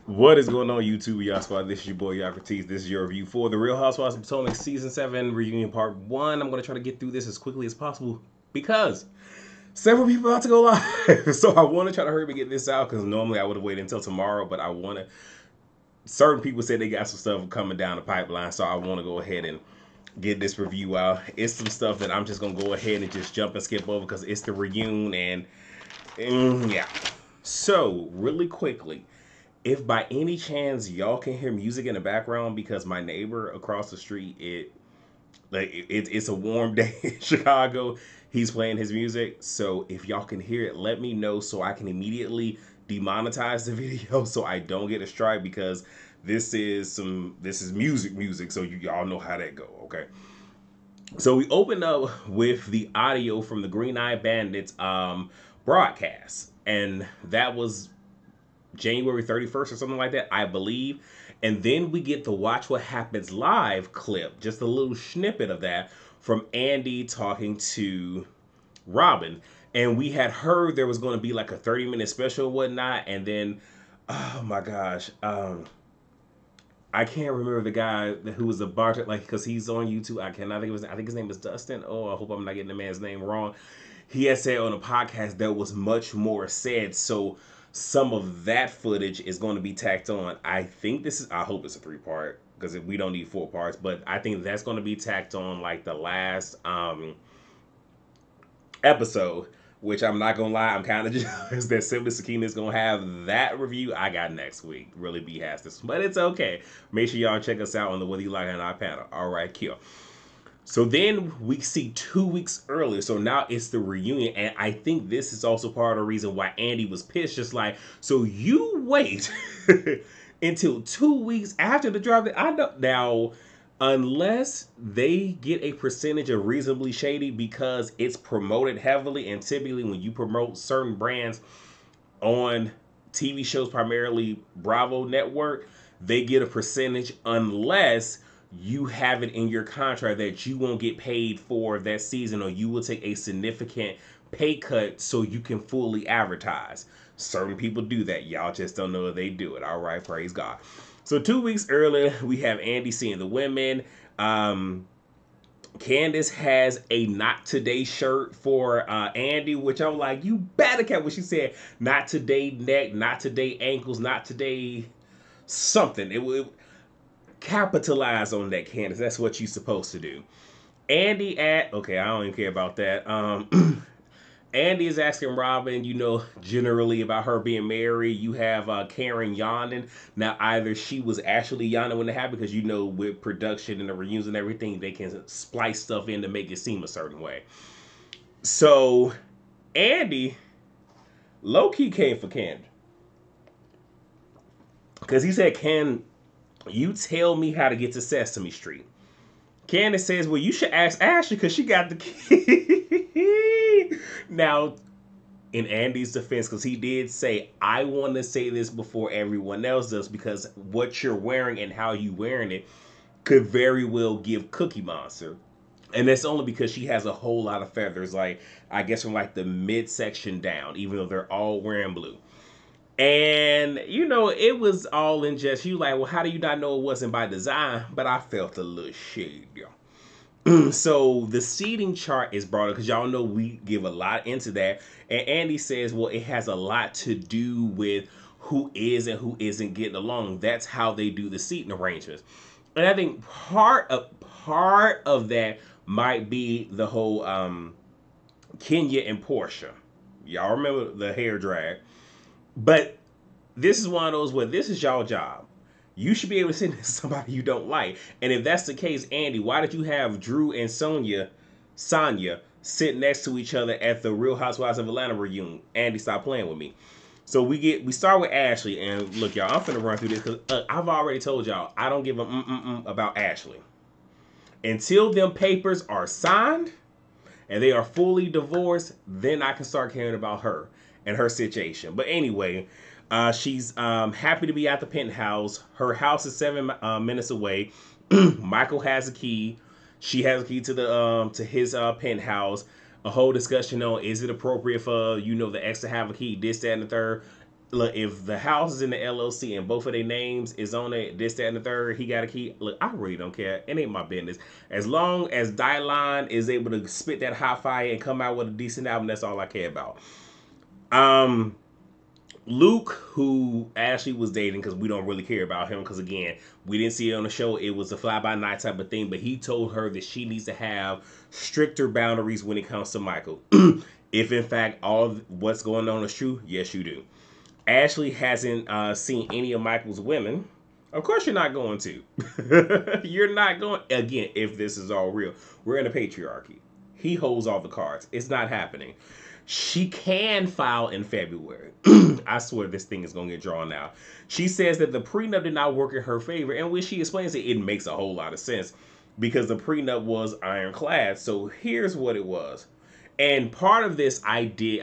What is going on, YouTube? Y'all squad. This is your boy Yocrates. This is your review for the Real Housewives of Potomac Season 7 Reunion Part 1. I'm going to try to get through this as quickly as possible because several people about to go live. So I want to try to hurry and get this out because normally I would have waited until tomorrow, but I want to. Certain people said they got some stuff coming down the pipeline, so I want to go ahead and get this review out. It's some stuff that I'm just going to go ahead and just jump and skip over because it's the reunion and yeah. So, really quickly, if by any chance y'all can hear music in the background because my neighbor across the street, it's a warm day in Chicago. He's playing his music, so if y'all can hear it, let me know so I can immediately demonetize the video so I don't get a strike because this is music, so y'all know how that go. Okay. So we opened up with the audio from the Green Eye Bandits broadcast, and that was January 31st or something like that, I believe. And then we get the Watch What Happens Live clip, just a little snippet of that from Andy talking to Robin. And we had heard there was going to be like a 30-minute special and whatnot. And then, oh my gosh, I can't remember the guy who was the bartender, like, because he's on YouTube. I cannot think of his name. I think his name is Dustin. Oh, I hope I'm not getting the man's name wrong. He had said on a podcast there was much more said. So some of that footage is going to be tacked on. I hope it's a 3-part because we don't need 4 parts, but I think that's going to be tacked on like the last episode, which I'm not gonna lie, I'm kind of jealous that Simply Sakina is gonna have that review. I got next week. Really be has this, but it's okay. Make sure y'all check us out on the Whether You Like It or Not panel. All right, kill. So then we see 2 weeks earlier. So now it's the reunion, and I think this is also part of the reason why Andy was pissed. Just like, so you wait until 2 weeks after the drop. I know now. Unless they get a percentage of reasonably shady because it's promoted heavily, and typically when you promote certain brands on TV shows, primarily Bravo Network, they get a percentage unless you have it in your contract that you won't get paid for that season, or you will take a significant pay cut so you can fully advertise. Certain people do that. Y'all just don't know if they do it. All right, praise God. So 2 weeks earlier, we have Andy seeing the women. Candace has a Not Today shirt for Andy, which I'm like, you better catch what she said. Not today neck, not today ankles, not today something. It would capitalize on that, Candace. That's what you're supposed to do. Okay, I don't even care about that. Andy is asking Robin, generally about her being married. You have Karen yawning. Now, either she was actually yawning when it happened, because with production and the reunions and everything, they can splice stuff in to make it seem a certain way. So, Andy low-key came for Candace. Because he said, can you tell me how to get to Sesame Street? Candace says, well, you should ask Ashley because she got the key. Now, in Andy's defense, because he did say, I want to say this before everyone else does, because what you're wearing and how you wearing it could very well give Cookie Monster. And that's only because she has a whole lot of feathers, like, I guess from like the midsection down, even though they're all wearing blue. And, it was all in jest. You like, well, how do you not know it wasn't by design? But I felt a little shade, y'all. So the seating chart is brought up because y'all know we give a lot into that. And Andy says, well, it has a lot to do with who is and who isn't getting along. That's how they do the seating arrangements. And I think part of that might be the whole Kenya and Portia. Y'all remember the hair drag. But this is one of those where this is y'all job. You should be able to sit next to somebody you don't like. And if that's the case, Andy, why did you have Drew and Sonya sit next to each other at the Real Housewives of Atlanta reunion? Andy, stop playing with me. So we start with Ashley. And look, y'all, I'm finna run through this because I've already told y'all I don't give a about Ashley. Until them papers are signed and they are fully divorced, then I can start caring about her and her situation. But anyway, she's happy to be at the penthouse. Her house is 7 minutes away. Michael has a key. She has a key to the to his penthouse. A whole discussion on, is it appropriate for the ex to have a key, this, that, and the third. Look, if the house is in the LLC and both of their names is on it, this, that, and the third, he got a key. Look, I really don't care. It ain't my business. As long as Dylan is able to spit that hot fire and come out with a decent album, that's all I care about. Um, Luke, who Ashley was dating, because we don't really care about him, because again, we didn't see it on the show. It was a fly by night type of thing, but he told her that she needs to have stricter boundaries when it comes to Michael. If in fact all what's going on is true, yes, you do. Ashley hasn't seen any of Michael's women. Of course, you're not going to. You're not going. Again, if this is all real, we're in a patriarchy. He holds all the cards. It's not happening. She can file in February. I swear this thing is going to get drawn out. She says that the prenup did not work in her favor, and when she explains it, it makes a whole lot of sense because the prenup was ironclad. So here's what it was. And part of this I did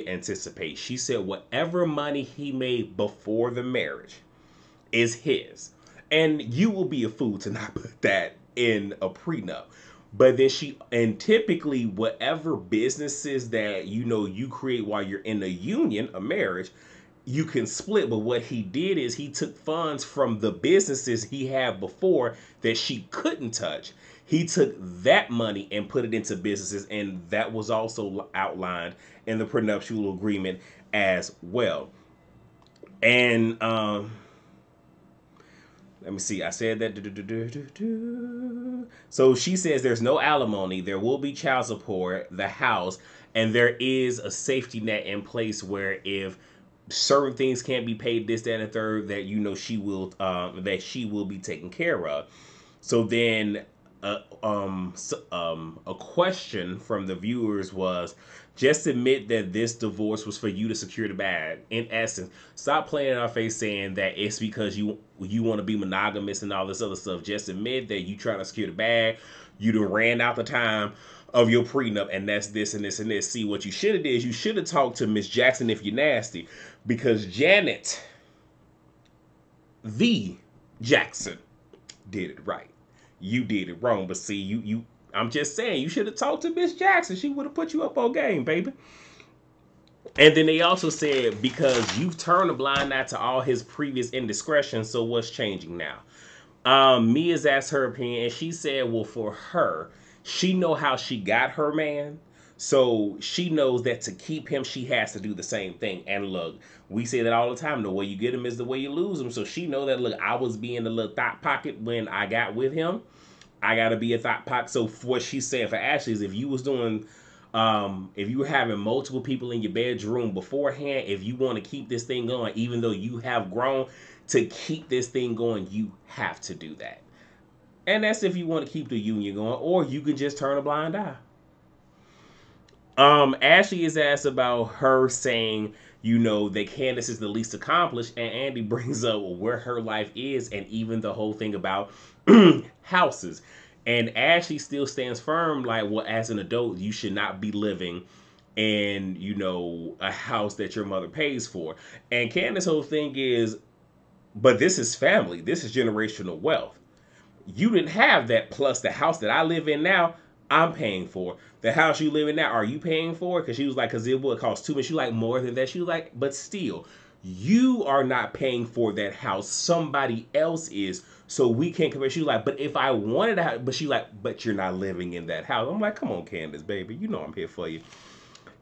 anticipate. She said whatever money he made before the marriage is his. And you will be a fool to not put that in a prenup. But then and typically whatever businesses that you create while you're in a union, a marriage, you can split. But what he did is he took funds from the businesses he had before that she couldn't touch. He took that money and put it into businesses, and that was also outlined in the prenuptial agreement as well. And let me see. I said that. So she says there's no alimony. There will be child support, the house, and there is a safety net in place where if certain things can't be paid, this, that, and the third, that she will be taken care of. So then a question from the viewers was, just admit that this divorce was for you to secure the bag. In essence, stop playing in our face saying that it's because you want to be monogamous and all this other stuff. Just admit that you trying to secure the bag. You done ran out the time of your prenup, and that's this and this and this. See, what you should have did is you should have talked to Miss Jackson if you're nasty, because Janet the Jackson did it right. You did it wrong. But see, I'm just saying, you should have talked to Miss Jackson. She would have put you up on game, baby. And then they also said, because you've turned a blind eye to all his previous indiscretions, so what's changing now? Mia's asked her opinion, and she said, well, for her, she know how she got her man. So she knows that to keep him, she has to do the same thing. And look, we say that all the time. The way you get him is the way you lose him. So she know that, look, I was being the little thought pocket when I got with him. I got to be a thought pocket. So what she's saying for Ashley is, if you was doing, if you were having multiple people in your bedroom beforehand, if you want to keep this thing going, even though you have grown, to keep this thing going, you have to do that. And that's if you want to keep the union going, or you can just turn a blind eye. Ashley is asked about her saying, that Candace is the least accomplished, and Andy brings up where her life is, and even the whole thing about houses. And Ashley still stands firm, like, well, as an adult, you should not be living in, a house that your mother pays for. And Candace's whole thing is, but this is family. This is generational wealth. You didn't have that, plus the house that I live in now, I'm paying for. The house you live in now, are you paying for? Because she was like, because it would cost too much. She like, more than that. She was like, but still, you are not paying for that house. Somebody else is. So we can't compare. She was like, but if I wanted a house, but she like, but you're not living in that house. I'm like, come on, Candace, baby. You know I'm here for you.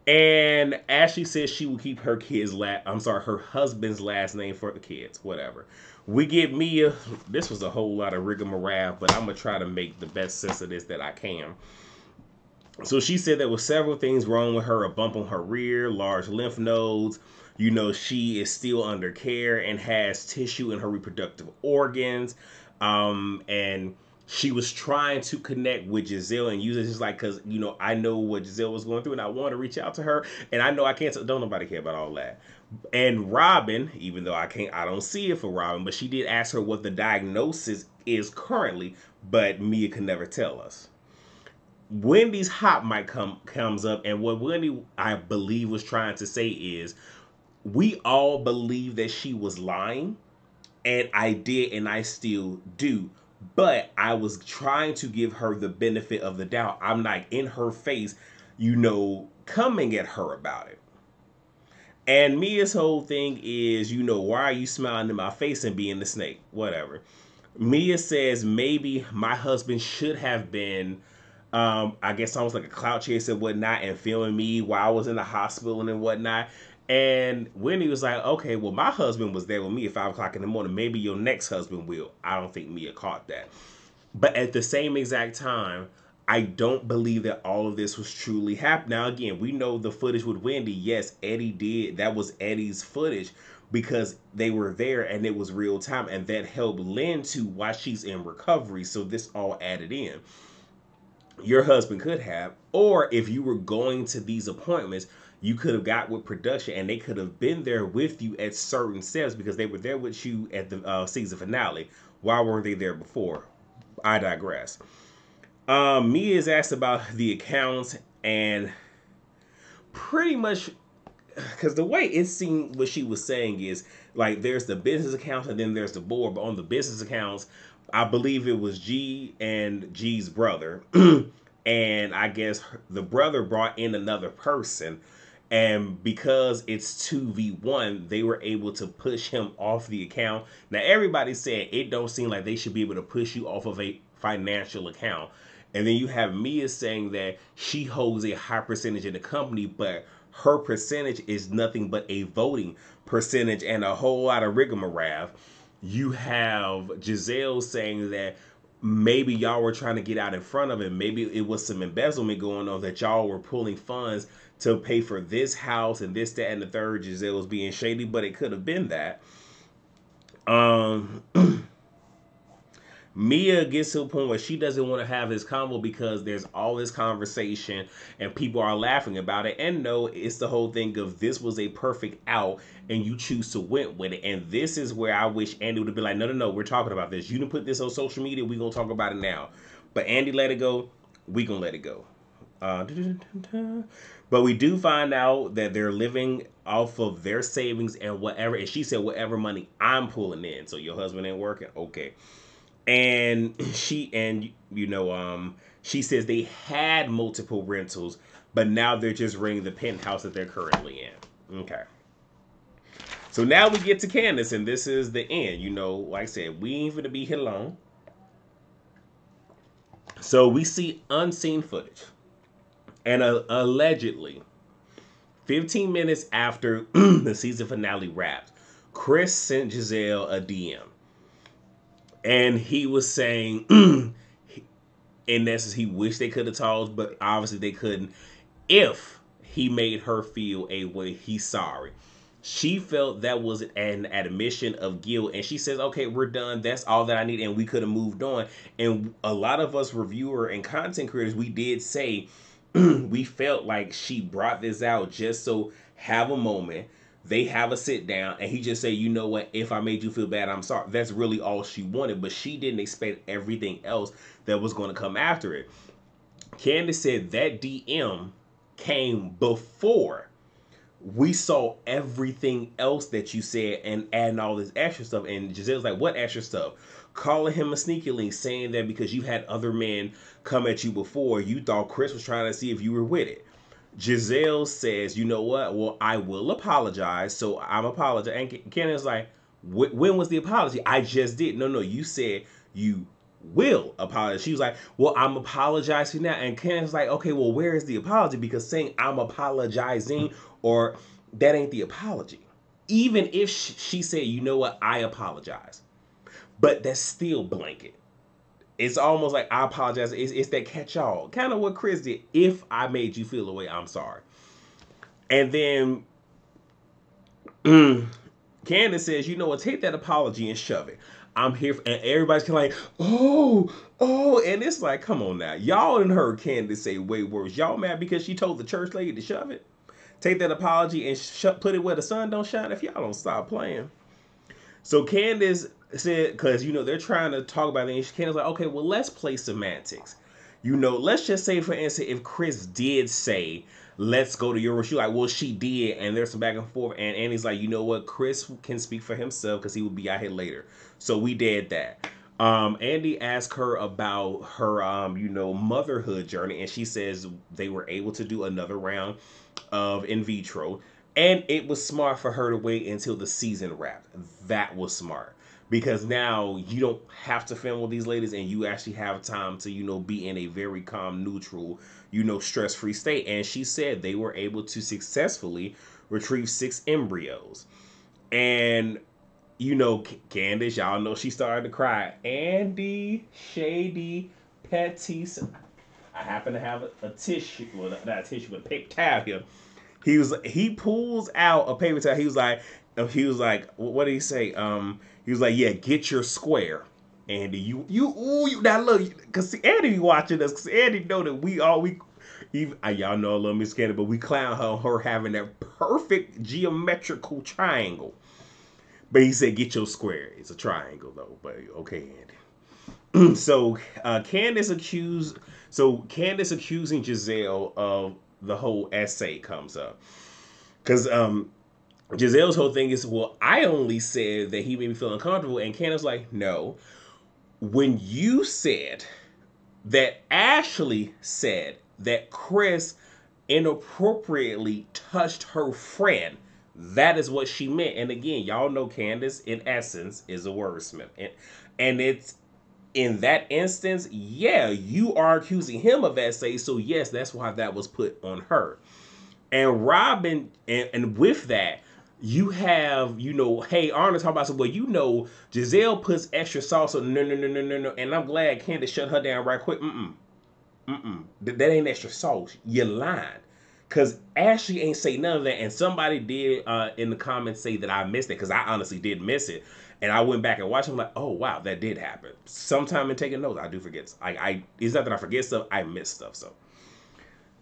And Ashley says she will keep her her husband's last name for the kids, whatever. We get Mia. This was a whole lot of rigmarole, but I'm going to try to make the best sense of this that I can. So she said there were several things wrong with her: a bump on her rear, large lymph nodes. She is still under care and has tissue in her reproductive organs. And she was trying to connect with Giselle and use it just like, because, I know what Giselle was going through and I want to reach out to her. And I know I can't, don't nobody care about all that. And Robin, even though I don't see it for Robin, but she did ask her what the diagnosis is currently, but Mia can never tell us. Wendy's hot mic comes up, and what Wendy, I believe, was trying to say is, we all believe that she was lying, and I did, and I still do. But I was trying to give her the benefit of the doubt. I'm not in her face, coming at her about it. And Mia's whole thing is, why are you smiling in my face and being the snake? Whatever. Mia says maybe my husband should have been, I guess almost like a clout chaser and whatnot, and filming me while I was in the hospital and whatnot. And Wendy was like, okay, well, my husband was there with me at 5 o'clock in the morning. Maybe your next husband will. I don't think Mia caught that. But at the same exact time, I don't believe that all of this was truly happening. Now, again, we know the footage with Wendy. Yes, Eddie did. That was Eddie's footage because they were there and it was real time. And that helped lend to why she's in recovery. So this all added in. Your husband could have, or if you were going to these appointments, you could have got with production and they could have been there with you at certain steps because they were there with you at the season finale. Why weren't they there before? I digress. Mia is asked about the accounts and pretty much because the way it seemed what she was saying is like there's the business accounts and then there's the board, but on the business accounts, I believe it was G and G's brother. And I guess the brother brought in another person. And because it's 2v1, they were able to push him off the account. Now, everybody said it don't seem like they should be able to push you off of a financial account. And then you have Mia saying that she holds a high percentage in the company, but her percentage is nothing but a voting percentage and a whole lot of rigmarole. You have Giselle saying that maybe y'all were trying to get out in front of it. Maybe it was some embezzlement going on that y'all were pulling funds to pay for this house and this, that, and the third. Giselle was being shady, but it could have been that. Mia gets to a point where she doesn't want to have this convo because there's all this conversation and people are laughing about it. And no, it's the whole thing of this was a perfect out and you choose to win with it. And this is where I wish Andy would have been like, no, we're talking about this. You didn't put this on social media. We're going to talk about it now. But Andy let it go. We going to let it go. But we do find out that they're living off of their savings and whatever. And she said, whatever money I'm pulling in. So your husband ain't working? Okay. And she says they had multiple rentals, but now they're just renting the penthouse that they're currently in. Okay. So now we get to Candace, and this is the end. Like I said, we ain't gonna be here long. So we see unseen footage. And allegedly, 15 minutes after the season finale wrapped, Chris sent Giselle a DM. And he was saying, in essence, he wished they could have talked, but obviously they couldn't. If he made her feel a way, he's sorry. She felt that was an admission of guilt. And she says, okay, we're done. That's all that I need. And we could have moved on. And a lot of us reviewer and content creators, we did say we felt like she brought this out just so have a moment. They have a sit down and he just say, you know what, if I made you feel bad, I'm sorry. That's really all she wanted, but she didn't expect everything else that was going to come after it. Candace said that DM came before we saw everything else that you said and adding all this extra stuff. And Giselle's like, what extra stuff? Calling him a sneaky link, saying that because you had other men come at you before, you thought Chris was trying to see if you were with it. Giselle says, you know what? Well, I will apologize. So I'm apologizing. And Kenneth's like, when was the apology? I just did. No, you said you will apologize. She was like, well, I'm apologizing now. And Kenneth's like, okay, well, where is the apology? Because saying I'm apologizing or that ain't the apology. Even if she said, you know what? I apologize. But that's still blanket. It's almost like I apologize. It's that catch-all. Kind of what Chris did. If I made you feel the way, I'm sorry. And then Candace says, you know what, take that apology and shove it. I'm here and everybody's kind of like, oh. And it's like, come on now. Y'all didn't heard Candace say way worse. Y'all mad because she told the church lady to shove it? Take that apology and put it where the sun don't shine if y'all don't stop playing. So Candace said, because, they're trying to talk about it. And Candace's like, okay, well, let's play semantics. Let's just say, for instance, if Chris did say, let's go to your room. She's like, well, she did. And there's some back and forth. And Annie's like, you know what? Chris can speak for himself because he will be out here later. So we did that. Andy asked her about her, motherhood journey. And she says they were able to do another round of in vitro. And it was smart for her to wait until the season wrapped. That was smart. Because now you don't have to film with these ladies and you actually have time to, be in a very calm, neutral, stress-free state. And she said they were able to successfully retrieve 6 embryos. And, Candace, y'all know she started to cry. Andy, Shady, Petty. I happen to have a tissue, well, not a tissue, but a paper towel here. He pulls out a paper towel. He was like, what did he say? He was like, yeah, get your square. Andy, you now look, cause Andy be watching us, cause Andy know that y'all know I love Miss Candy, but we clown her having that perfect geometrical triangle. But he said, get your square. It's a triangle though, but okay, Andy. So Candace accusing Giselle of the whole essay comes up. Because Giselle's whole thing is, well, I only said that he made me feel uncomfortable. And Candace's like, no. When you said that Ashley said that Chris inappropriately touched her friend, that is what she meant. And again, y'all know Candace, in essence, is a wordsmith. And it's, in that instance, yeah, you are accusing him of essay. So yes, that's why that was put on her. And Robin, and with that, you have, hey, Arnold talking about, so, well, Giselle puts extra sauce on, no. And I'm glad Candace shut her down right quick. That ain't extra sauce. You're lying. Because Ashley ain't say none of that. And somebody did in the comments say that I missed it, because I honestly did miss it. And I went back and watched it. I'm like, oh, wow, that did happen. Sometime in taking notes, I do forget. It's not that I forget stuff. I miss stuff, so.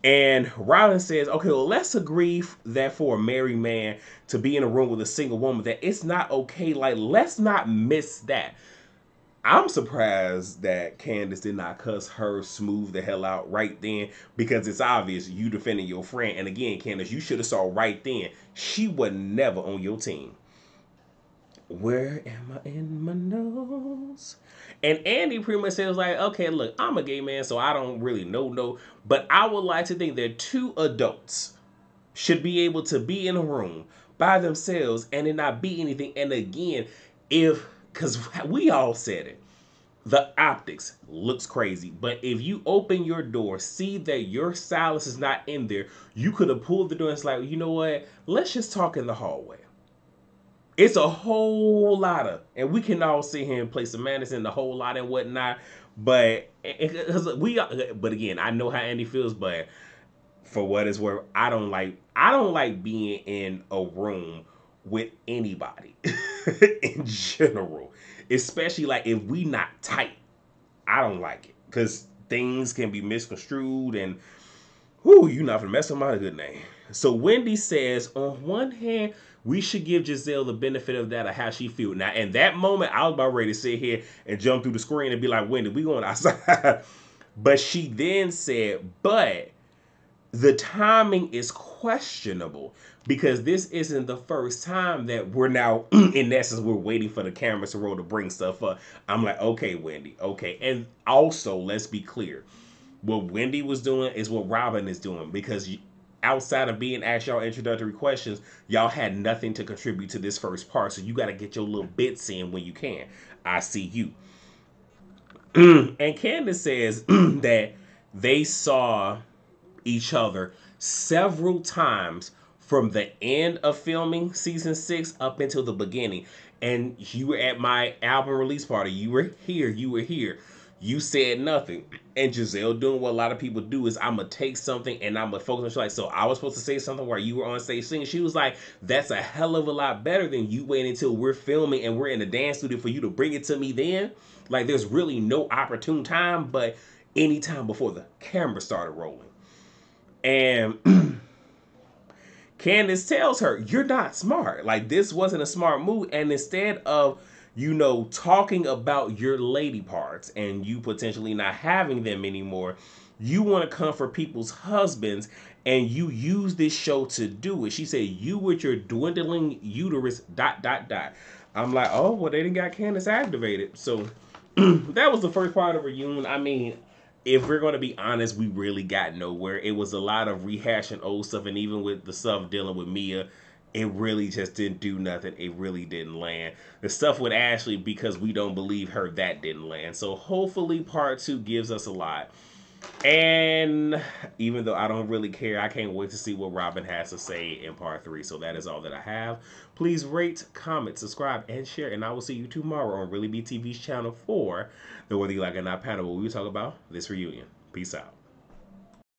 And Robin says, okay, well, let's agree that for a married man to be in a room with a single woman, that it's not okay. Like, let's not miss that. I'm surprised that Candace did not cuss her smooth the hell out right then, because it's obvious you defending your friend. And again, Candace, you should have saw right then she was never on your team. Where am I in my nose? And Andy pretty much says, like, okay, look, I'm a gay man, so I don't really know. But I would like to think that 2 adults should be able to be in a room by themselves and it not be anything. And again, because we all said it, the optics looks crazy. But if you open your door, see that your stylist is not in there, you could have pulled the door and it's like, you know what? Let's just talk in the hallway. It's a whole lot of, and we can all sit here and play some madness in the whole lot and whatnot. But again, I know how Andy feels, but for what it's worth, I don't like being in a room with anybody in general, especially like if we not tight. I don't like it because things can be misconstrued and you're not gonna mess up my good name. So Wendy says, on one hand, we should give Giselle the benefit of that of how she feels. Now, in that moment, I was about ready to sit here and jump through the screen and be like, Wendy, we going outside. But she then said, but the timing is questionable because this isn't the first time that we're now, in essence, we're waiting for the cameras to roll to bring stuff up. I'm like, okay, Wendy, okay. And also, let's be clear. What Wendy was doing is what Robin is doing, because outside of being asked y'all introductory questions, y'all had nothing to contribute to this first part. So you got to get your little bits in when you can. I see you. And Candace says that they saw each other several times from the end of filming season 6 up until the beginning. And you were at my album release party. You were here. You said nothing. And Giselle doing what a lot of people do is, I'm going to take something and I'm going to focus on. She's like, so I was supposed to say something while you were on stage singing. She was like, that's a hell of a lot better than you waiting until we're filming and we're in the dance studio for you to bring it to me then. Like, there's really no opportune time, but any time before the camera started rolling. And Candace tells her, you're not smart. Like, this wasn't a smart move. And instead of, talking about your lady parts and you potentially not having them anymore, you want to come for people's husbands and you use this show to do it. She said, you with your dwindling uterus, ... I'm like, oh, well, they didn't got Candace activated. So that was the first part of reunion. I mean, if we're going to be honest, we really got nowhere. It was a lot of rehashing old stuff. And even with the stuff dealing with Mia, it really just didn't do nothing. It really didn't land. The stuff with Ashley, because we don't believe her, that didn't land. So hopefully part 2 gives us a lot. And even though I don't really care, I can't wait to see what Robin has to say in part 3. So that is all that I have. Please rate, comment, subscribe, and share. And I will see you tomorrow on Really Be TV's channel for the Whether You Like It or Not panel, where we talk about this reunion. Peace out.